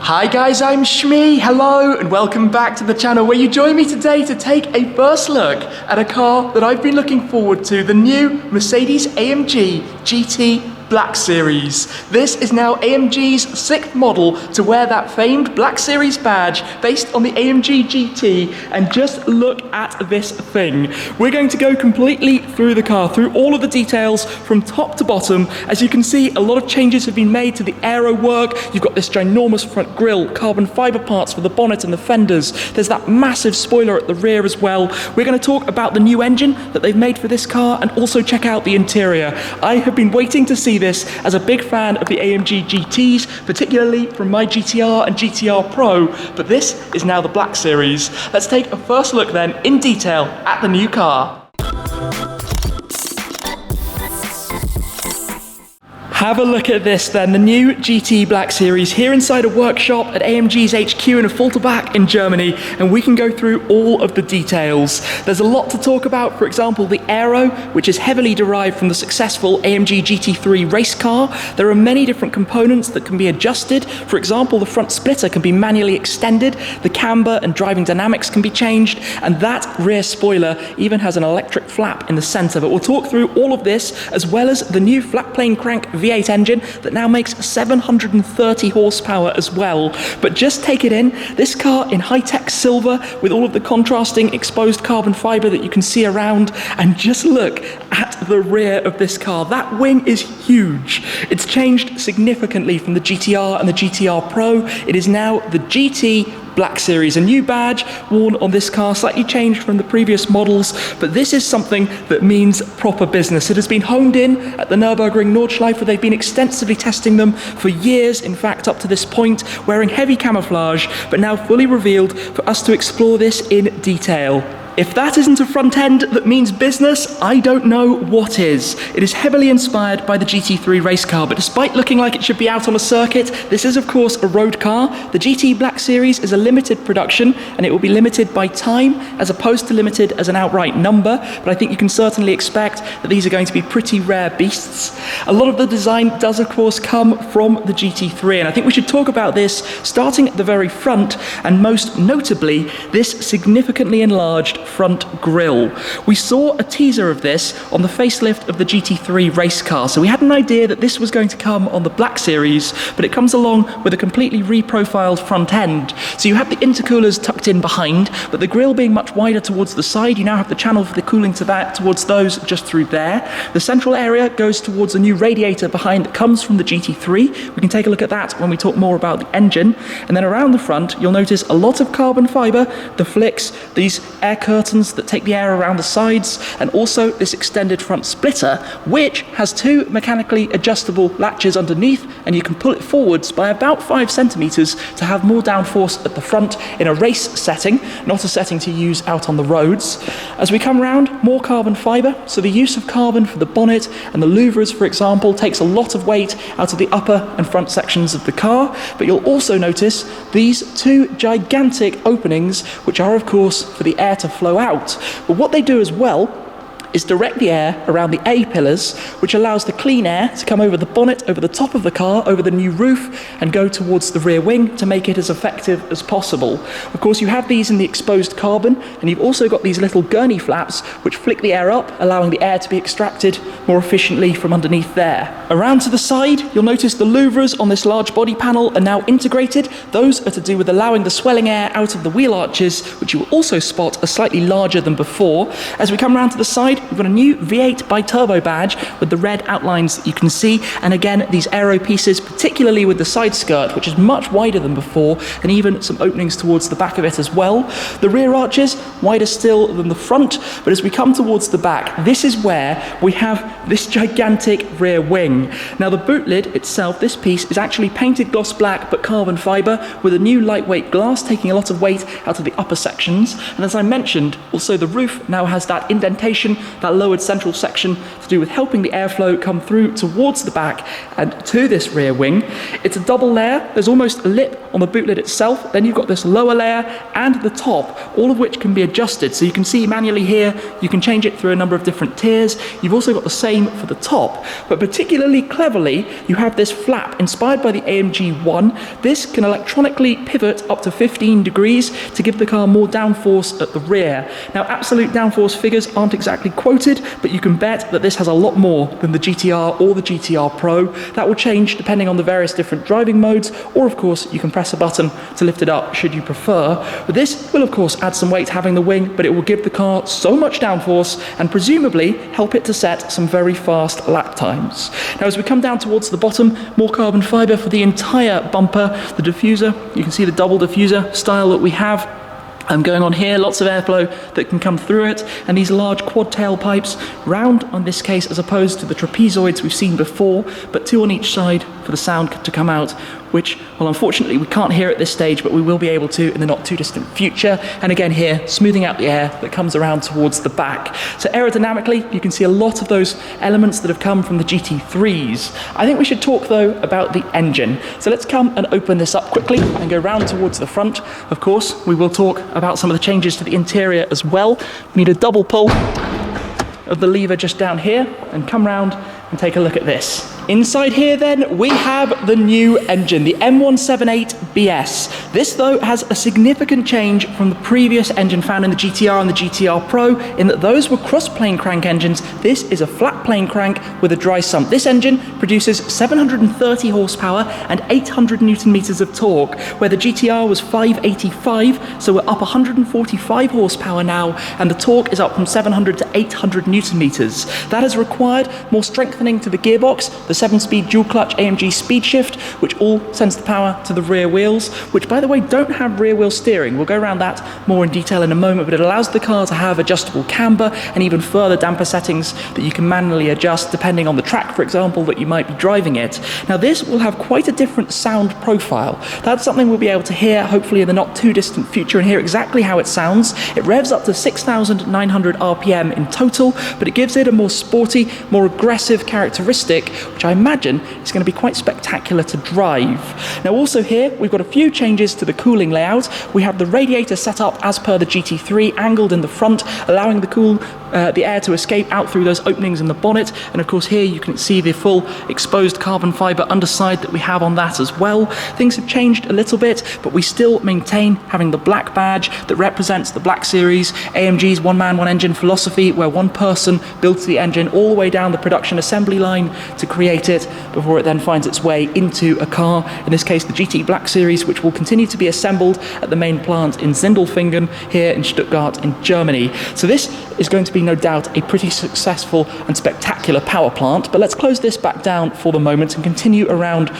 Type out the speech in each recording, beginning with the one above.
Hi guys, I'm Shmee, hello and welcome back to the channel where you join me today to take a first look at a car that I've been looking forward to, the new Mercedes-AMG GT Black Series. This is now AMG's 6th model to wear that famed Black Series badge based on the AMG GT, and just look at this thing. We're going to go completely through the car, through all of the details from top to bottom. As you can see, a lot of changes have been made to the Aero work. You've got this ginormous front grille, carbon fibre parts for the bonnet and the fenders. There's that massive spoiler at the rear as well. We're going to talk about the new engine that they've made for this car and also check out the interior. I have been waiting to see this as a big fan of the AMG GTs, particularly from my GTR and GTR Pro, but this is now the Black Series. Let's take a first look then in detail at the new car. Have a look at this then, the new GT Black Series here inside a workshop at AMG's HQ in Affalterbach in Germany, and we can go through all of the details. There's a lot to talk about. For example, the Aero, which is heavily derived from the successful AMG GT3 race car. There are many different components that can be adjusted. For example, the front splitter can be manually extended, the camber and driving dynamics can be changed, and that rear spoiler even has an electric flap in the center. But we'll talk through all of this, as well as the new flat plane crank V8 engine that now makes 730 horsepower as well. But just take it in, this car in high-tech silver with all of the contrasting exposed carbon fibre that you can see around, and just look at the rear of this car. That wing is huge. It's changed significantly from the GTR and the GTR Pro. It is now the GT Black Series, a new badge worn on this car, slightly changed from the previous models, but this is something that means proper business. It has been honed in at the Nürburgring Nordschleife, where they've been extensively testing them for years, in fact up to this point, wearing heavy camouflage, but now fully revealed for us to explore this in detail. If that isn't a front end that means business, I don't know what is. It is heavily inspired by the GT3 race car, but despite looking like it should be out on a circuit, this is of course a road car. The GT Black Series is a limited production, and it will be limited by time as opposed to limited as an outright number, but I think you can certainly expect that these are going to be pretty rare beasts. A lot of the design does of course come from the GT3, and I think we should talk about this starting at the very front, and most notably this significantly enlarged front grille. We saw a teaser of this on the facelift of the GT3 race car, so we had an idea that this was going to come on the Black Series, but it comes along with a completely reprofiled front end. So you have the intercoolers tucked in behind, but the grille being much wider towards the side, you now have the channel for the cooling to that towards those just through there. The central area goes towards a new radiator behind that comes from the GT3. We can take a look at that when we talk more about the engine. And then around the front, you'll notice a lot of carbon fibre, the flics, these air curtains that take the air around the sides, and also this extended front splitter, which has two mechanically adjustable latches underneath, and you can pull it forwards by about 5 centimeters to have more downforce at the front in a race setting, not a setting to use out on the roads. As we come round, more carbon fibre, so the use of carbon for the bonnet and the louvres, for example, takes a lot of weight out of the upper and front sections of the car. But you'll also notice these two gigantic openings, which are of course for the air to flow out. But what they do as well is direct the air around the A-pillars, which allows the clean air to come over the bonnet, over the top of the car, over the new roof, and go towards the rear wing to make it as effective as possible. Of course, you have these in the exposed carbon, and you've also got these little gurney flaps which flick the air up, allowing the air to be extracted more efficiently from underneath there. Around to the side, you'll notice the louvres on this large body panel are now integrated. Those are to do with allowing the swelling air out of the wheel arches, which you will also spot are slightly larger than before. As we come around to the side, we've got a new V8 bi-turbo badge with the red outlines that you can see, and again these aero pieces, particularly with the side skirt, which is much wider than before, and even some openings towards the back of it as well. The rear arches wider still than the front, but as we come towards the back, this is where we have this gigantic rear wing. Now the boot lid itself, this piece, is actually painted gloss black but carbon fibre, with a new lightweight glass taking a lot of weight out of the upper sections. And as I mentioned, also the roof now has that indentation that lowered central section to do with helping the airflow come through towards the back and to this rear wing. It's a double layer. There's almost a lip on the boot lid itself. Then you've got this lower layer and the top, all of which can be adjusted. So you can see manually here, you can change it through a number of different tiers. You've also got the same for the top, but particularly cleverly, you have this flap inspired by the AMG ONE. This can electronically pivot up to 15 degrees to give the car more downforce at the rear. Now, absolute downforce figures aren't exactly quoted, but you can bet that this has a lot more than the GTR or the GTR Pro. That will change depending on the various different driving modes, or of course, you can press a button to lift it up should you prefer. But this will of course add some weight having the wing, but it will give the car so much downforce and presumably help it to set some very fast lap times. Now, as we come down towards the bottom, more carbon fibre for the entire bumper. The diffuser, you can see the double diffuser style that we have. Going on here, lots of airflow that can come through it, and these large quad tail pipes, round on this case as opposed to the trapezoids we've seen before, but two on each side for the sound to come out, which, well, unfortunately we can't hear at this stage, but we will be able to in the not too distant future. And again here, smoothing out the air that comes around towards the back. So aerodynamically, you can see a lot of those elements that have come from the GT3s. I think we should talk though about the engine. So let's come and open this up quickly and go round towards the front. Of course, we will talk about some of the changes to the interior as well. We need a double pull of the lever just down here and come round and take a look at this. Inside here then, we have the new engine, the M178BS. This though has a significant change from the previous engine found in the GTR and the GTR Pro, in that those were cross-plane crank engines. This is a flat plane crank with a dry sump. This engine produces 730 horsepower and 800 newton meters of torque, where the GTR was 585, so we're up 145 horsepower now, and the torque is up from 700 to 800 newton meters. That has required more strengthening to the gearbox, the 7-speed dual-clutch AMG speed shift, which all sends the power to the rear wheels, which, by the way, don't have rear-wheel steering. We'll go around that more in detail in a moment, but it allows the car to have adjustable camber and even further damper settings that you can manually adjust depending on the track, for example, that you might be driving it. Now, this will have quite a different sound profile. That's something we'll be able to hear, hopefully, in the not-too-distant future and hear exactly how it sounds. It revs up to 6,900 RPM in total, but it gives it a more sporty, more aggressive characteristic, which I imagine is going to be quite spectacular to drive. Now, also here, we've got a few changes to the cooling layout. We have the radiator set up as per the GT3, angled in the front, allowing the air to escape out through those openings in the bonnet. And of course, here you can see the full exposed carbon fibre underside that we have on that as well. Things have changed a little bit, but we still maintain having the black badge that represents the Black Series, AMG's one man, one engine philosophy, where one person builds the engine all the way down the production assembly line to create it before it then finds its way into a car, in this case the GT Black Series, which will continue to be assembled at the main plant in Sindelfingen here in Stuttgart in Germany. So this is going to be no doubt a pretty successful and spectacular power plant, but let's close this back down for the moment and continue around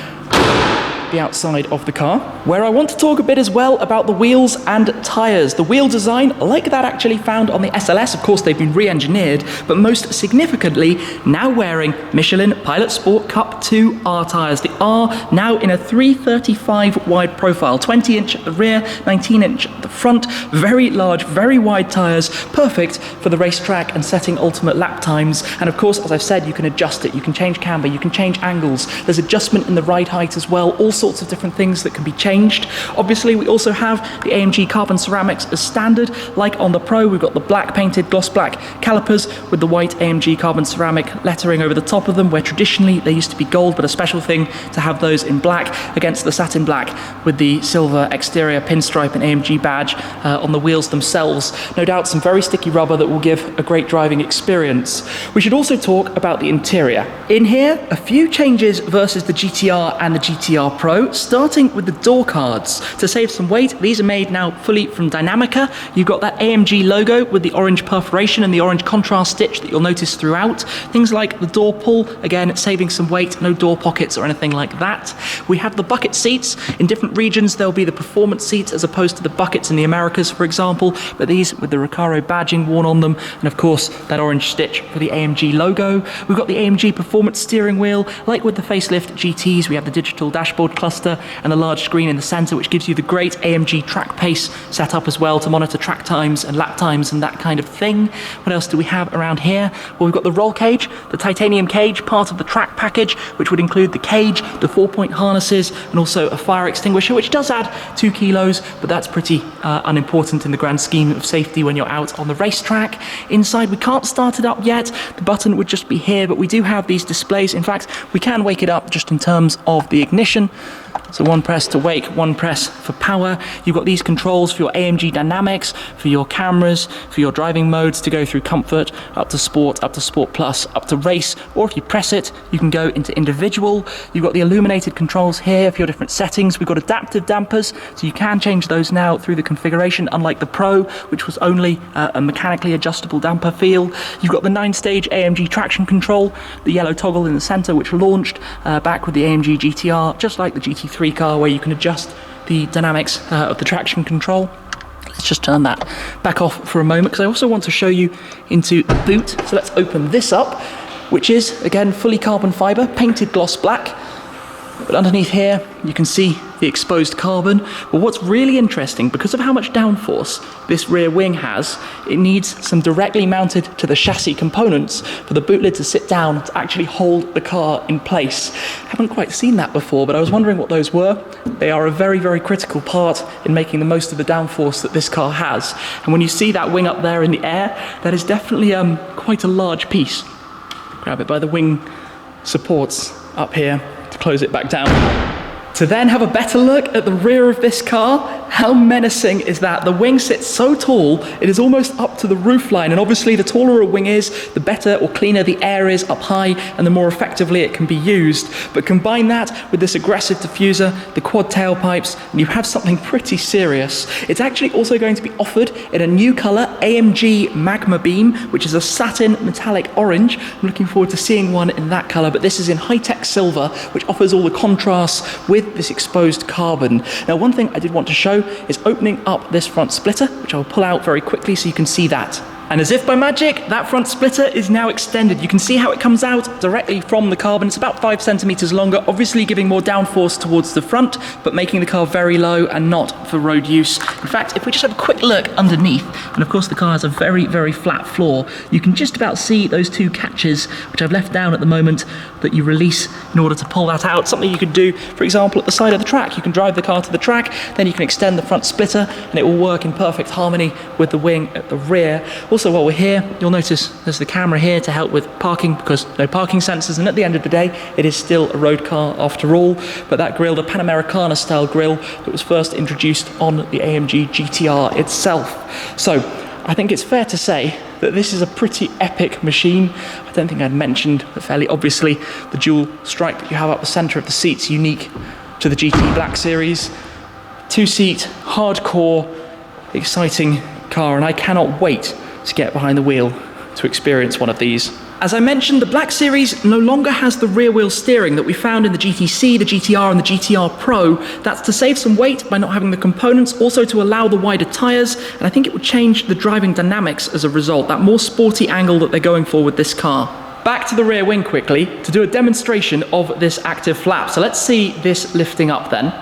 the outside of the car, where I want to talk a bit as well about the wheels and tyres. The wheel design, like that actually found on the SLS, of course they've been re-engineered, but most significantly now wearing Michelin Pilot Sport Cup 2 R tyres. The R now in a 335 wide profile, 20-inch at the rear, 19-inch at the front, very large, very wide tyres, perfect for the racetrack and setting ultimate lap times. And of course, as I've said, you can adjust it, you can change camber, you can change angles, there's adjustment in the ride height as well, all sorts of different things that can be changed. Obviously, we also have the AMG carbon ceramics as standard. Like on the Pro, we've got the black painted gloss black calipers with the white AMG carbon ceramic lettering over the top of them, where traditionally they used to be gold, but a special thing to have those in black against the satin black with the silver exterior pinstripe and AMG badge on the wheels themselves. No doubt some very sticky rubber that will give a great driving experience. We should also talk about the interior. In here, a few changes versus the GTR and the GTR Pro, starting with the door cards. To save some weight, these are made now fully from Dynamica. You've got that AMG logo with the orange perforation and the orange contrast stitch that you'll notice throughout. Things like the door pull, again, saving some weight, no door pockets or anything like like that. We have the bucket seats. In different regions, there'll be the performance seats as opposed to the buckets in the Americas, for example, but these with the Recaro badging worn on them, and of course, that orange stitch for the AMG logo. We've got the AMG performance steering wheel. Like with the facelift GTs, we have the digital dashboard cluster and a large screen in the center, which gives you the great AMG track pace setup as well to monitor track times and lap times and that kind of thing. What else do we have around here? Well, we've got the roll cage, the titanium cage, part of the track package, which would include the cage, the 4-point harnesses, and also a fire extinguisher, which does add 2 kilos, but that's pretty unimportant in the grand scheme of safety when you're out on the racetrack. Inside, we can't start it up yet. The button would just be here, but we do have these displays. In fact, we can wake it up just in terms of the ignition. So 1 press to wake, 1 press for power. You've got these controls for your AMG Dynamics, for your cameras, for your driving modes to go through comfort, up to Sport Plus, up to race, or if you press it, you can go into individual. You've got the illuminated controls here for your different settings. We've got adaptive dampers, so you can change those now through the configuration, unlike the Pro, which was only a mechanically adjustable damper feel. You've got the 9-stage AMG traction control, the yellow toggle in the center, which launched back with the AMG GTR, just like the GT3 car, where you can adjust the dynamics of the traction control. Let's just turn that back off for a moment, because I also want to show you into the boot. So let's open this up, which is, again, fully carbon fiber, painted gloss black. But underneath here, you can see the exposed carbon. But what's really interesting, because of how much downforce this rear wing has, it needs some directly mounted to the chassis components for the boot lid to sit down to actually hold the car in place. I haven't quite seen that before, but I was wondering what those were. They are a very, very critical part in making the most of the downforce that this car has. And when you see that wing up there in the air, that is definitely quite a large piece. Grab it by the wing supports up here to close it back down. To then have a better look at the rear of this car, how menacing is that? The wing sits so tall, it is almost up to the roofline, and obviously the taller a wing is, the better or cleaner the air is up high, and the more effectively it can be used. But combine that with this aggressive diffuser, the quad tailpipes, and you have something pretty serious. It's actually also going to be offered in a new color, AMG Magma Beam, which is a satin metallic orange. I'm looking forward to seeing one in that color, but this is in high-tech silver, which offers all the contrasts with this exposed carbon. Now, one thing I did want to show is opening up this front splitter, which I'll pull out very quickly so you can see that. And as if by magic, that front splitter is now extended. You can see how it comes out directly from the carbon. It's about 5 centimeters longer, obviously giving more downforce towards the front, but making the car very low and not for road use. In fact, if we just have a quick look underneath, and of course the car has a very, very flat floor, you can just about see those 2 catches, which I've left down at the moment, that you release in order to pull that out. Something you could do, for example, at the side of the track. You can drive the car to the track, then you can extend the front splitter, and it will work in perfect harmony with the wing at the rear. Also, while we're here, you'll notice there's the camera here to help with parking, because no parking sensors, and at the end of the day, it is still a road car after all. But that grille, the Panamericana style grille that was first introduced on the AMG GTR itself. So I think it's fair to say that this is a pretty epic machine. I don't think I'd mentioned, but fairly obviously, the dual stripe that you have up the center of the seats, unique to the GT Black Series. 2-seat, hardcore, exciting car, and I cannot wait to get behind the wheel to experience one of these. As I mentioned, the Black Series no longer has the rear wheel steering that we found in the GTC, the GTR, and the GTR Pro. That's to save some weight by not having the components, also to allow the wider tyres, and I think it would change the driving dynamics as a result, that more sporty angle that they're going for with this car. Back to the rear wing quickly to do a demonstration of this active flap. So let's see this lifting up then.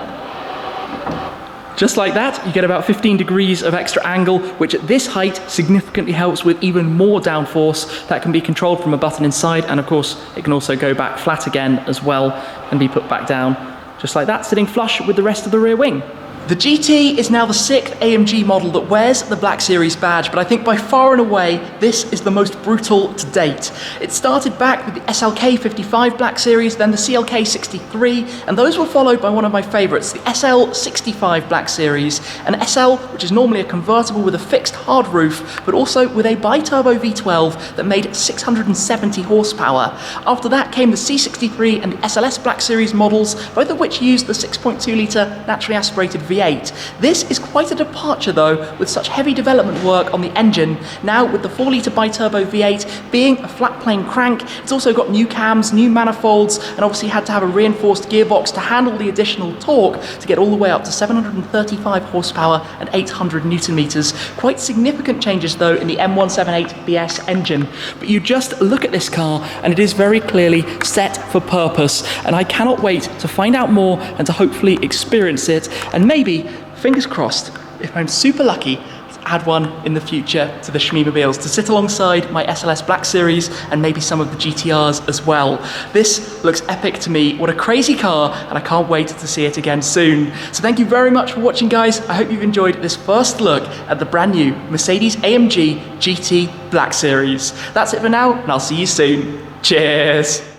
Just like that, you get about 15 degrees of extra angle, which at this height significantly helps with even more downforce that can be controlled from a button inside, and of course it can also go back flat again as well and be put back down, just like that, sitting flush with the rest of the rear wing. The GT is now the 6th AMG model that wears the Black Series badge, but I think by far and away, this is the most brutal to date. It started back with the SLK 55 Black Series, then the CLK 63, and those were followed by one of my favorites, the SL 65 Black Series, an SL which is normally a convertible with a fixed hard roof, but also with a bi-turbo V12 that made 670 horsepower. After that came the C63 and the SLS Black Series models, both of which used the 6.2 litre naturally aspirated V8. This is quite a departure though, with such heavy development work on the engine. Now with the 4-litre bi-turbo V8 being a flat plane crank, it's also got new cams, new manifolds, and obviously had to have a reinforced gearbox to handle the additional torque to get all the way up to 735 horsepower and 800 Newton meters. Quite significant changes though in the M178BS engine. But you just look at this car and it is very clearly set for purpose, and I cannot wait to find out more and to hopefully experience it, and maybe, fingers crossed, if I'm super lucky, add one in the future to the Shmeemobiles to sit alongside my SLS Black Series and maybe some of the GTRs as well. This looks epic to me. What a crazy car, and I can't wait to see it again soon. So thank you very much for watching, guys. I hope you've enjoyed this first look at the brand new Mercedes-AMG GT Black Series. That's it for now, and I'll see you soon. Cheers.